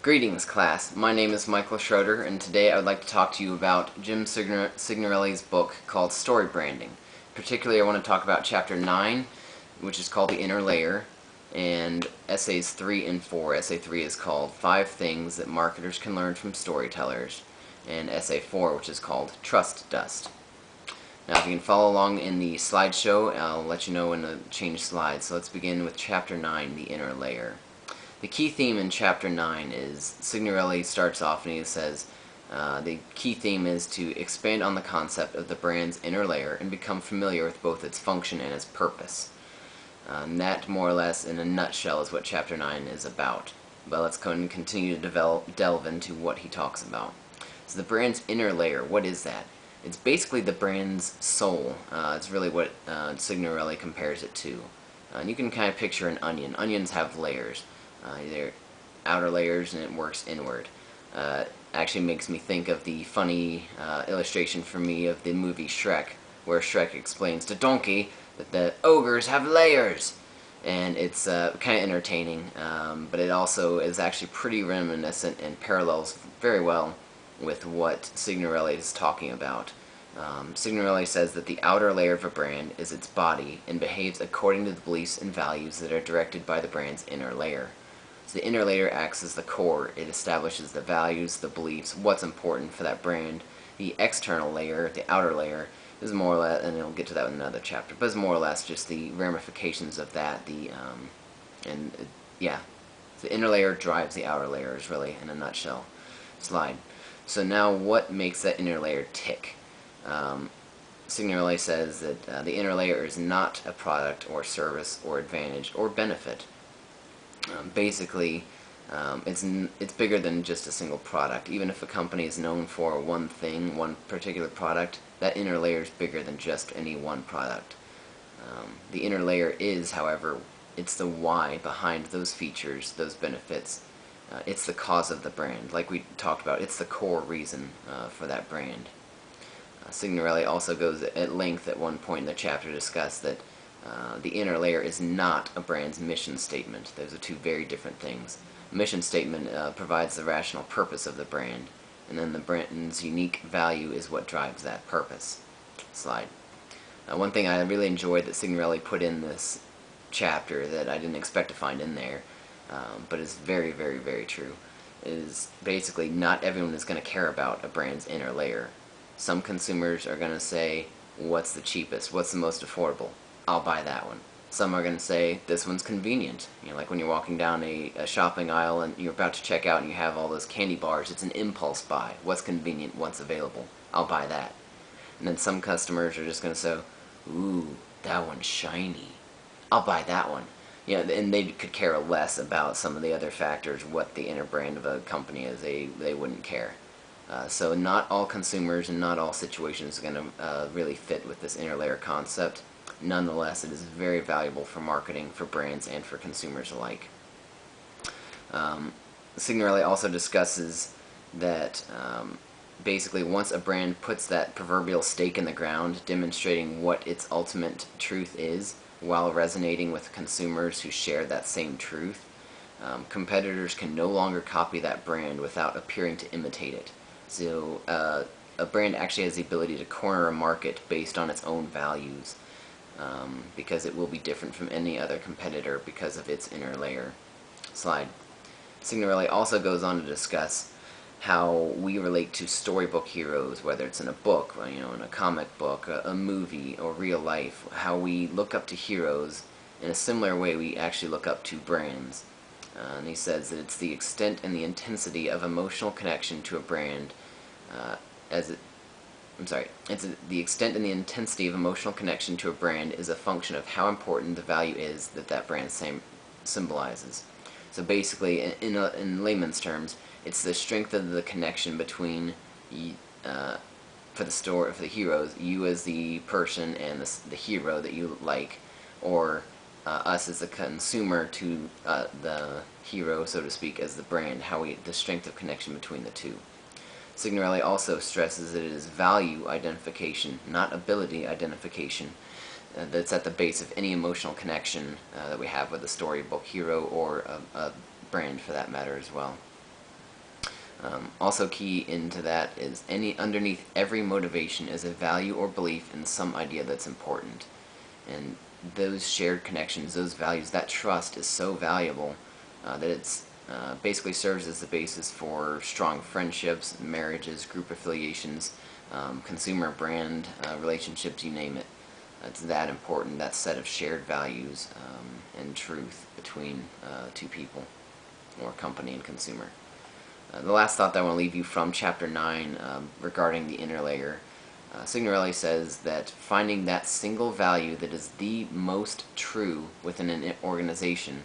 Greetings, class. My name is Michael Schroeder, and today I would like to talk to you about Jim Signorelli's book called Story Branding. Particularly, I want to talk about Chapter 9, which is called The Inner Layer, and Essays 3 and 4. Essay 3 is called 5 Things That Marketers Can Learn from Storytellers, and Essay 4, which is called Trust Dust. Now, if you can follow along in the slideshow, I'll let you know when to change slides. So let's begin with Chapter 9, The Inner Layer. The key theme in Chapter 9 is, Signorelli starts off and he says, the key theme is to expand on the concept of the brand's inner layer and become familiar with both its function and its purpose. That, more or less, in a nutshell, is what Chapter 9 is about. But let's go and continue to delve into what he talks about. So the brand's inner layer, what is that? It's basically the brand's soul. It's really what Signorelli compares it to. And you can kind of picture an onion. Onions have layers. They're outer layers and it works inward. Actually makes me think of the funny illustration for me of the movie Shrek, where Shrek explains to Donkey that the ogres have layers. And it's kind of entertaining, but it also is actually pretty reminiscent and parallels very well with what Signorelli is talking about. Signorelli says that the outer layer of a brand is its body and behaves according to the beliefs and values that are directed by the brand's inner layer. So the inner layer acts as the core. It establishes the values, the beliefs, what's important for that brand. The external layer, the outer layer, is more or less, and we'll get to that in another chapter, but it's more or less just the ramifications of that. Yeah, the inner layer drives the outer layer is really, in a nutshell, slide. So now what makes that inner layer tick? Signorelli says that the inner layer is not a product or service or advantage or benefit. Basically, it's bigger than just a single product. Even if a company is known for one thing, one particular product, that inner layer is bigger than just any one product. The inner layer is, however, it's the why behind those features, those benefits. It's the cause of the brand. Like we talked about, it's the core reason for that brand. Signorelli also goes at length at one point in the chapter to discuss that the inner layer is not a brand's mission statement. Those are two very different things. A mission statement provides the rational purpose of the brand, and then the brand's unique value is what drives that purpose. Slide. One thing I really enjoyed that Signorelli put in this chapter that I didn't expect to find in there, but is very, very, very true, is basically not everyone is going to care about a brand's inner layer. Some consumers are going to say, what's the cheapest? What's the most affordable? I'll buy that one. Some are going to say, this one's convenient. You know, like when you're walking down a shopping aisle and you're about to check out and you have all those candy bars, it's an impulse buy. What's convenient? What's available? I'll buy that. And then some customers are just going to say, ooh, that one's shiny. I'll buy that one. You know, and they could care less about some of the other factors, what the inner brand of a company is. They wouldn't care. So not all consumers and not all situations are going to really fit with this inner layer concept. Nonetheless, it is very valuable for marketing, for brands, and for consumers alike. Signorelli also discusses that basically once a brand puts that proverbial stake in the ground, demonstrating what its ultimate truth is, while resonating with consumers who share that same truth, competitors can no longer copy that brand without appearing to imitate it. So a brand actually has the ability to corner a market based on its own values, because it will be different from any other competitor because of its inner layer. Slide. Signorelli also goes on to discuss how we relate to storybook heroes, whether it's in a book, you know, in a comic book, a movie, or real life, how we look up to heroes in a similar way we actually look up to brands. And he says that it's the extent and the intensity of emotional connection to a brand the extent and the intensity of emotional connection to a brand is a function of how important the value is that that brand symbolizes. So basically, in layman's terms, it's the strength of the connection between, for the heroes, you as the person and the hero that you like, or us as the consumer to the hero, so to speak, as the brand, the strength of connection between the two. Signorelli also stresses that it is value identification, not ability identification, that's at the base of any emotional connection that we have with a storybook hero or a brand for that matter as well. Also key into that is underneath every motivation is a value or belief in some idea that's important. And those shared connections, those values, that trust is so valuable that it's basically serves as the basis for strong friendships, marriages, group affiliations, consumer brand relationships, you name it. It's that important, that set of shared values and truth between two people, or company and consumer. The last thought that I want to leave you from Chapter 9 regarding the inner layer, Signorelli says that finding that single value that is the most true within an organization,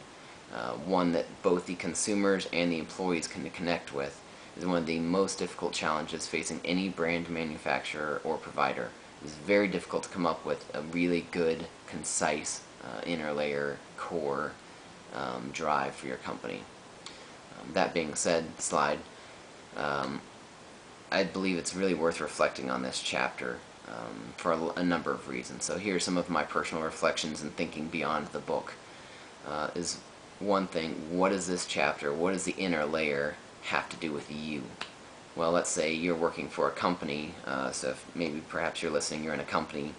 one that both the consumers and the employees can connect with, is one of the most difficult challenges facing any brand manufacturer or provider. It's very difficult to come up with a really good, concise inner layer core drive for your company. That being said, I believe it's really worth reflecting on this chapter for a number of reasons. So here are some of my personal reflections and thinking beyond the book. Is one thing, what is this chapter, what does the inner layer have to do with you? Well, let's say you're working for a company, so if maybe perhaps you're listening, you're in a company,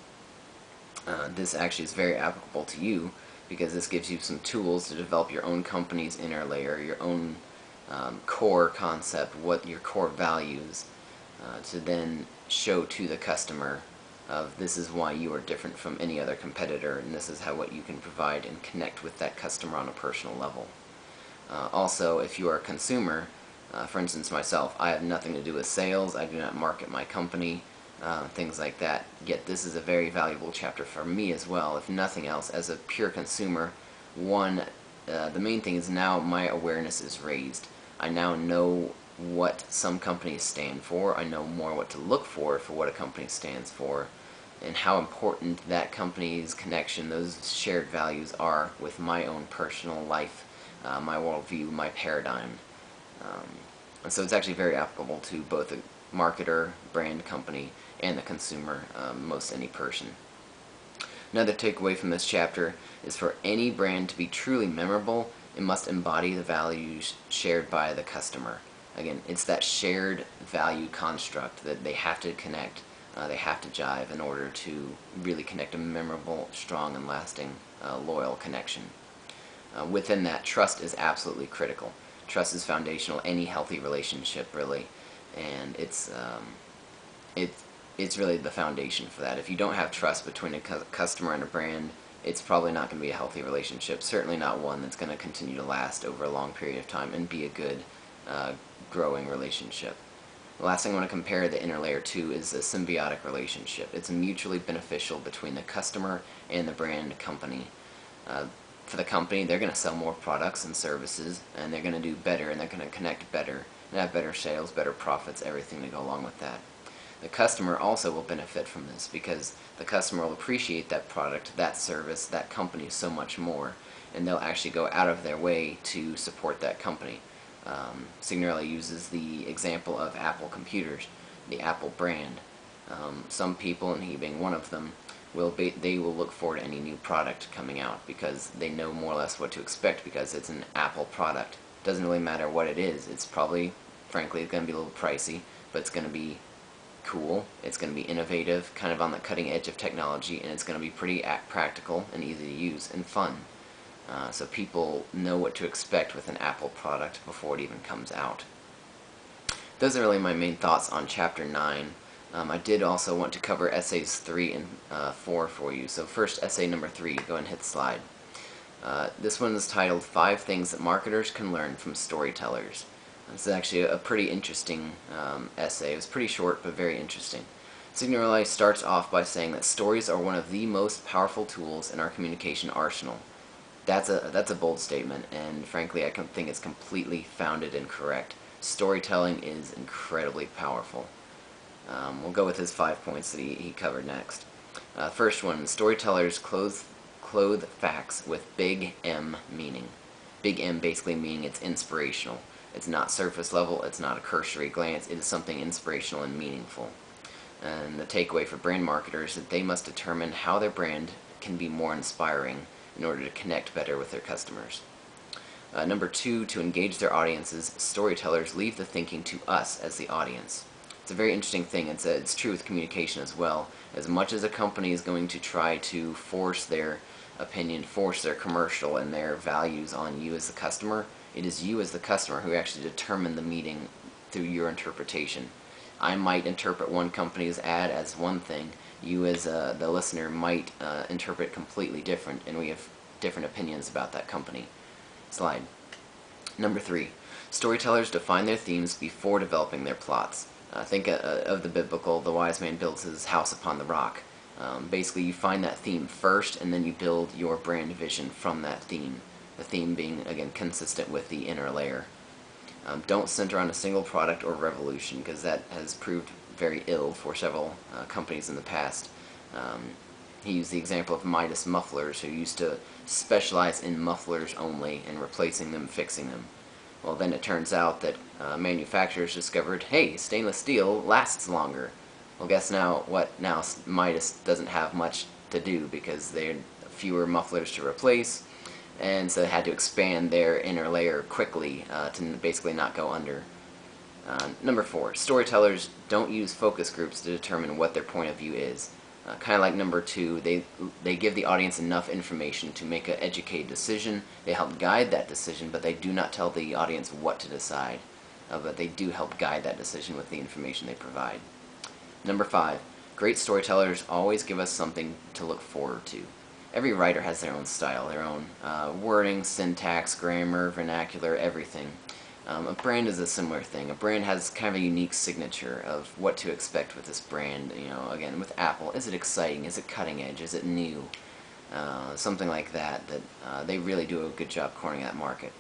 this actually is very applicable to you, because this gives you some tools to develop your own company's inner layer, your own core concept, what your core values, to then show to the customer of this is why you are different from any other competitor, and this is how what you can provide and connect with that customer on a personal level. Also, if you are a consumer, for instance myself, I have nothing to do with sales, I do not market my company, things like that, yet this is a very valuable chapter for me as well, if nothing else. As a pure consumer, the main thing is now my awareness is raised. I now know what some companies stand for, I know more what to look for what a company stands for, and how important that company's connection, those shared values are with my own personal life, my worldview, my paradigm. And so it's actually very applicable to both a marketer, brand company, and the consumer, most any person. Another takeaway from this chapter is for any brand to be truly memorable, it must embody the values shared by the customer. Again, it's that shared value construct that they have to connect, they have to jive in order to really connect a memorable, strong, and lasting, loyal connection. Within that, trust is absolutely critical. Trust is foundational, any healthy relationship, really, and it's really the foundation for that. If you don't have trust between a customer and a brand, it's probably not going to be a healthy relationship, certainly not one that's going to continue to last over a long period of time and be a good, growing relationship. The last thing I want to compare the inner layer to is a symbiotic relationship. It's mutually beneficial between the customer and the brand company. For the company, they're going to sell more products and services, and they're going to do better, and they're going to connect better, and have better sales, better profits, everything to go along with that. The customer also will benefit from this, because the customer will appreciate that product, that service, that company so much more, and they'll actually go out of their way to support that company. Signorelli uses the example of Apple computers, the Apple brand. Some people, and he being one of them, they will look forward to any new product coming out because they know more or less what to expect because it's an Apple product. It doesn't really matter what it is. It's probably, frankly, it's going to be a little pricey, but it's going to be cool, it's going to be innovative, kind of on the cutting edge of technology, and it's going to be pretty practical and easy to use and fun. So people know what to expect with an Apple product before it even comes out. Those are really my main thoughts on Chapter 9. I did also want to cover essays 3 and 4 for you. So first, essay number 3, go ahead and hit the slide. This one is titled 5 Things That Marketers Can Learn from Storytellers. This is actually a pretty interesting essay. It was pretty short, but very interesting. Signorelli starts off by saying that stories are one of the most powerful tools in our communication arsenal. That's a bold statement, and frankly I think it's completely founded and correct. Storytelling is incredibly powerful. We'll go with his 5 points that he covered next. First one, storytellers clothe facts with big M meaning. Big M basically meaning it's inspirational. It's not surface level, it's not a cursory glance, it is something inspirational and meaningful. And the takeaway for brand marketers is that they must determine how their brand can be more inspiring in order to connect better with their customers. Number 2, to engage their audiences, storytellers leave the thinking to us as the audience. It's a very interesting thing. It's true with communication as well. As much as a company is going to try to force their opinion, force their commercial and their values on you as the customer, it is you as the customer who actually determine the meaning through your interpretation. I might interpret one company's ad as one thing. You as the listener might interpret completely different, and we have different opinions about that company. Slide. Number 3, storytellers define their themes before developing their plots. Think of the biblical, the wise man builds his house upon the rock. Basically, you find that theme first, and then you build your brand vision from that theme. The theme being, again, consistent with the inner layer. Don't center on a single product or revolution, because that has proved very ill for several companies in the past. He used the example of Midas mufflers, who used to specialize in mufflers only and replacing them, fixing them. Well, then it turns out that manufacturers discovered, hey, stainless steel lasts longer. Well, guess now what? Now Midas doesn't have much to do because there are fewer mufflers to replace, and so they had to expand their inner layer quickly to basically not go under. Number 4, storytellers don't use focus groups to determine what their point of view is. Kind of like number 2, they give the audience enough information to make an educated decision. They help guide that decision, but they do not tell the audience what to decide. But they do help guide that decision with the information they provide. Number 5, great storytellers always give us something to look forward to. Every writer has their own style, their own wording, syntax, grammar, vernacular, everything. A brand is a similar thing. A brand has kind of a unique signature of what to expect with this brand. You know, again, with Apple, is it exciting? Is it cutting edge? Is it new? Something like that. They really do a good job cornering that market.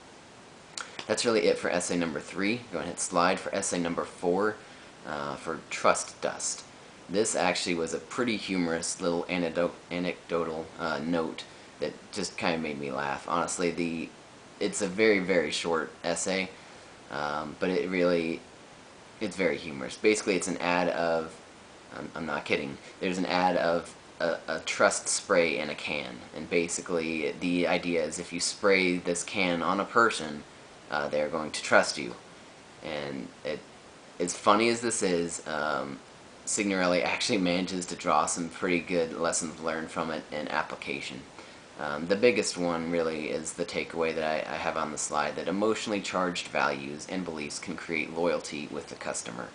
That's really it for essay number 3. Go ahead and hit slide for essay number 4 for Trust Dust. This actually was a pretty humorous little anecdotal note that just kind of made me laugh. Honestly, it's a very, very short essay. But it's very humorous. Basically, it's an ad of, I'm not kidding, there's an ad of a trust spray in a can. And basically, the idea is if you spray this can on a person, they're going to trust you. And as funny as this is, Signorelli actually manages to draw some pretty good lessons learned from it and application. The biggest one really is the takeaway that I have on the slide, that emotionally charged values and beliefs can create loyalty with the customer.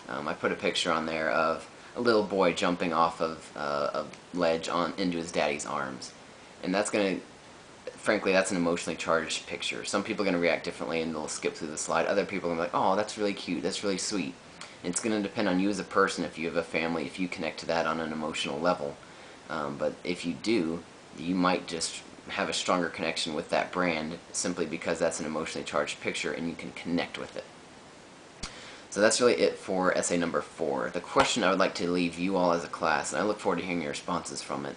I put a picture on there of a little boy jumping off of a ledge into his daddy's arms. And that's going to, frankly, that's an emotionally charged picture. Some people are going to react differently and they'll skip through the slide. Other people are going to be like, oh, that's really cute, that's really sweet. And it's going to depend on you as a person, if you have a family, if you connect to that on an emotional level. But if you do, you might just have a stronger connection with that brand simply because that's an emotionally charged picture and you can connect with it. So that's really it for essay number 4. The question I would like to leave you all as a class, and I look forward to hearing your responses from it,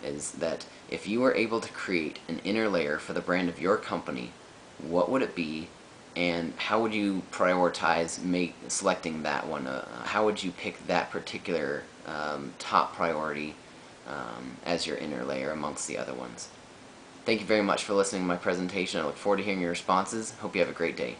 is that if you were able to create an inner layer for the brand of your company, what would it be, and how would you prioritize selecting that one? How would you pick that particular top priority as your inner layer amongst the other ones? Thank you very much for listening to my presentation. I look forward to hearing your responses. Hope you have a great day.